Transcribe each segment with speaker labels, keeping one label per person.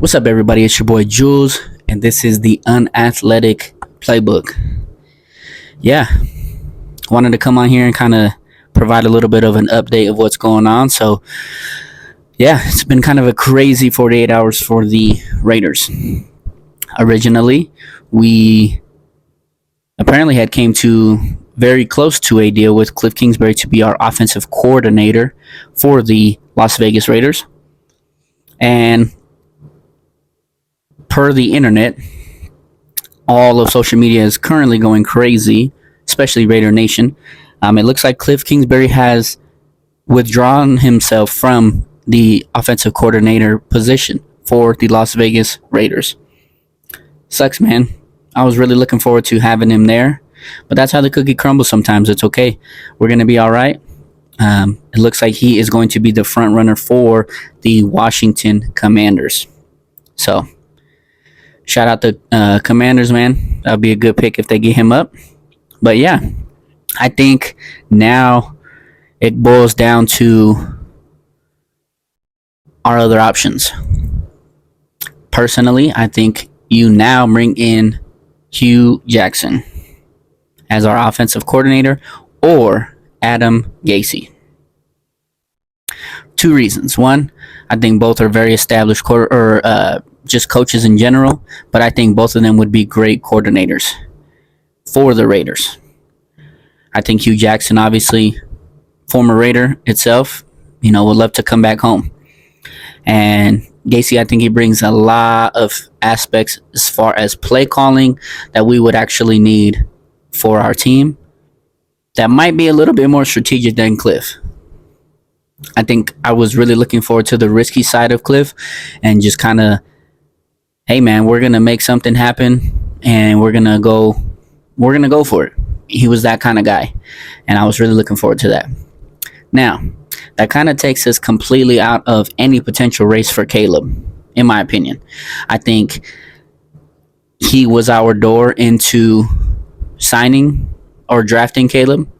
Speaker 1: What's up, everybody? It's your boy Jules, and this is the Unathletic Playbook. Yeah, wanted to come on here and kind of provide a little bit of an update of what's going on. So, yeah, it's been kind of a crazy 48 hours for the Raiders. Originally, we apparently had came to very close to a deal with Cliff Kingsbury to be our offensive coordinator for the Las Vegas Raiders. And per the internet, all of social media is currently going crazy, especially Raider Nation. It looks like Cliff Kingsbury has withdrawn himself from the offensive coordinator position for the Las Vegas Raiders. Sucks, man. I was really looking forward to having him there, but that's how the cookie crumbles sometimes. It's okay. We're going to be all right. It looks like he is going to be the front runner for the Washington Commanders. So, shout out to Commanders, man. That would be a good pick if they get him up. But yeah, I think now it boils down to our other options. Personally, I think you now bring in Hugh Jackson as our offensive coordinator or Adam Gase. Two reasons. One, I think both are very established just coaches in general, but I think both of them would be great coordinators for the Raiders. I think Hugh Jackson, obviously, former Raider itself, would love to come back home. And Gase, I think he brings a lot of aspects as far as play calling that we would actually need for our team that might be a little bit more strategic than Cliff. I think I was really looking forward to the risky side of Cliff and just kind of, hey man, we're gonna make something happen and we're gonna go for it. He was that kind of guy, and I was really looking forward to that. Now, that kind of takes us completely out of any potential race for Caleb, in my opinion. I think he was our door into signing or drafting Caleb,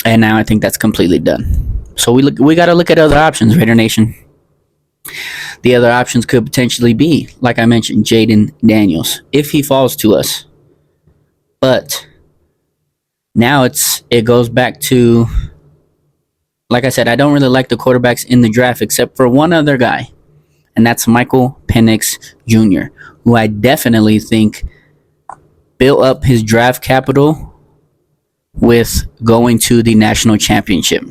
Speaker 1: and now I think that's completely done. So we got to look at other options, Raider Nation. The other options could potentially be, like I mentioned, Jayden Daniels, if he falls to us. But now it goes back to, like I said, I don't really like the quarterbacks in the draft except for one other guy, and that's Michael Penix Jr., who I definitely think built up his draft capital with going to the national championship.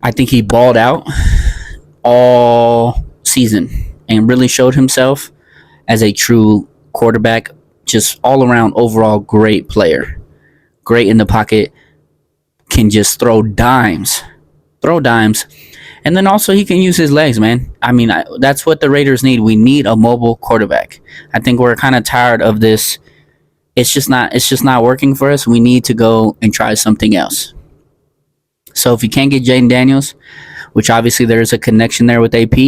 Speaker 1: I think he balled out all season and really showed himself as a true quarterback, just all around overall great player. Great in the pocket, can just throw dimes. And then also he can use his legs, man. I mean, that's what the Raiders need. We need a mobile quarterback. I think we're kind of tired of this. It's just not working for us. We need to go and try something else. So if you can't get Jayden Daniels, which obviously there's a connection there with AP,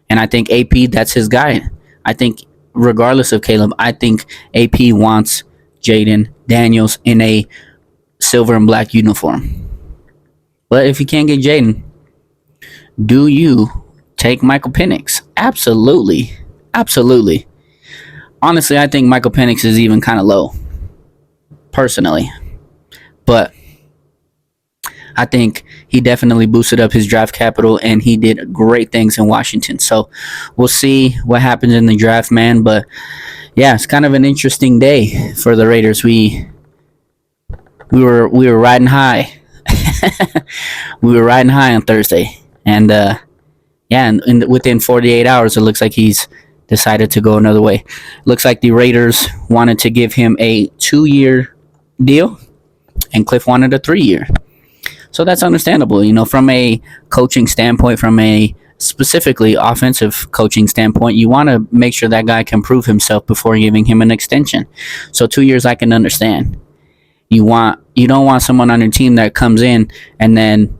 Speaker 1: and I think AP, that's his guy. I think regardless of Caleb, I think AP wants Jayden Daniels in a silver and black uniform. But if you can't get Jayden, do you take Michael Penix? Absolutely. Honestly, I think Michael Penix is even kind of low, personally. But I think he definitely boosted up his draft capital, and he did great things in Washington. So we'll see what happens in the draft, man. But yeah, it's kind of an interesting day for the Raiders. We were riding high. We were riding high on Thursday, and within 48 hours, it looks like he's decided to go another way. Looks like the Raiders wanted to give him a 2-year deal, and Cliff wanted a 3-year. So that's understandable. From a coaching standpoint, from a specifically offensive coaching standpoint, you want to make sure that guy can prove himself before giving him an extension. So 2 years, I can understand. You don't want someone on your team that comes in and then,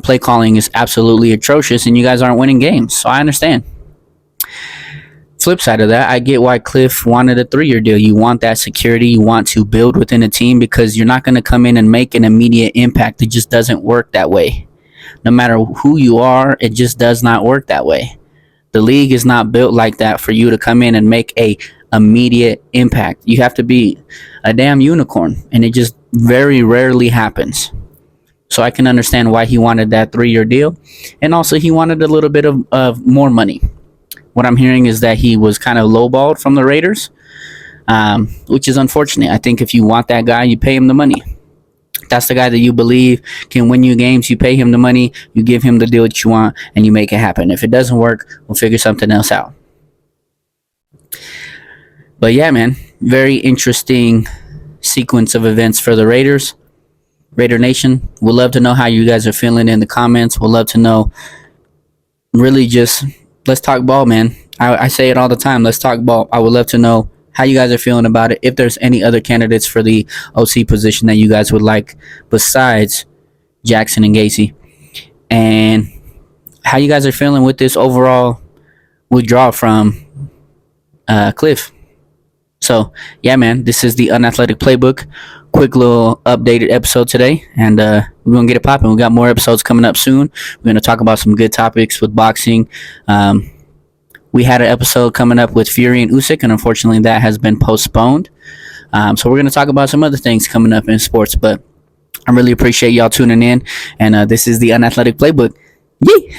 Speaker 1: play calling is absolutely atrocious and you guys aren't winning games. So I understand. Flip side of that, I get why Cliff wanted a 3-year deal. You want that security. You want to build within a team because you're not going to come in and make an immediate impact. It just doesn't work that way. no matter who you are, it just does not work that way. The league is not built like that for you to come in and make a immediate impact. You have to be a damn unicorn, and it just very rarely happens. So I can understand why he wanted that 3-year deal, and also he wanted a little bit of more money. What I'm hearing is that he was kind of lowballed from the Raiders, which is unfortunate. I think if you want that guy, you pay him the money. That's the guy that you believe can win you games. You pay him the money, you give him the deal that you want, and you make it happen. If it doesn't work, we'll figure something else out. But yeah, man, very interesting sequence of events for the Raiders. Raider Nation, we'd love to know how you guys are feeling in the comments. We'd love to know, really just, let's talk ball, man. I say it all the time, let's talk ball. I would love to know how you guys are feeling about it. If there's any other candidates for the OC position that you guys would like besides Jackson and Gacy. And how you guys are feeling with this overall withdrawal from Cliff. So, yeah, man, this is the Unathletic Playbook. Quick little updated episode today, and we're going to get it popping. We got more episodes coming up soon. We're going to talk about some good topics with boxing. We had an episode coming up with Fury and Usyk, and unfortunately that has been postponed. So we're going to talk about some other things coming up in sports, but I really appreciate y'all tuning in, and this is the Unathletic Playbook. Yee!